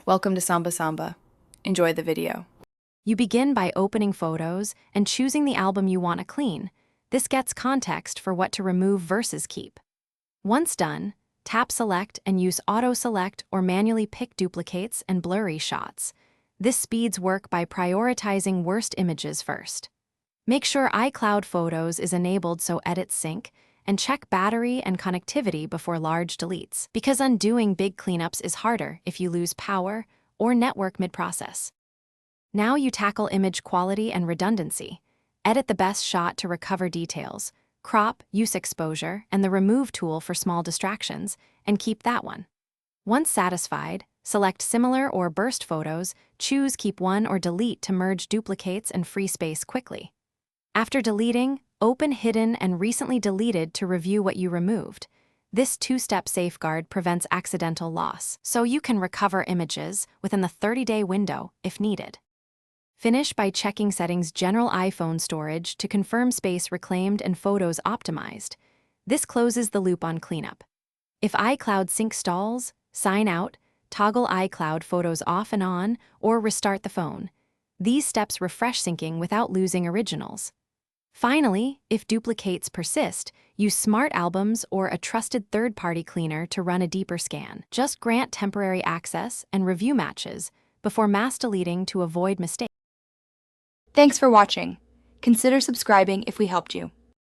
Welcome to Samba Samba. Enjoy the video. You begin by opening photos and choosing the album you want to clean. This gets context for what to remove versus keep. Once done, tap Select and use Auto Select or manually pick duplicates and blurry shots. This speeds work by prioritizing worst images first. Make sure iCloud Photos is enabled so edits sync, and check battery and connectivity before large deletes, because undoing big cleanups is harder if you lose power or network mid-process. Now you tackle image quality and redundancy. Edit the best shot to recover details, crop, use exposure, and the remove tool for small distractions, and keep that one. Once satisfied, select similar or burst photos, choose keep one or delete to merge duplicates and free space quickly. After deleting, open hidden and recently deleted to review what you removed. This two-step safeguard prevents accidental loss, so you can recover images within the 30-day window if needed. Finish by checking settings General iPhone storage to confirm space reclaimed and photos optimized. This closes the loop on cleanup. If iCloud sync stalls, sign out, toggle iCloud Photos off and on, or restart the phone. These steps refresh syncing without losing originals. Finally, if duplicates persist, use Smart Albums or a trusted third-party cleaner to run a deeper scan. Just grant temporary access and review matches before mass deleting to avoid mistakes. Thanks for watching. Consider subscribing if we helped you.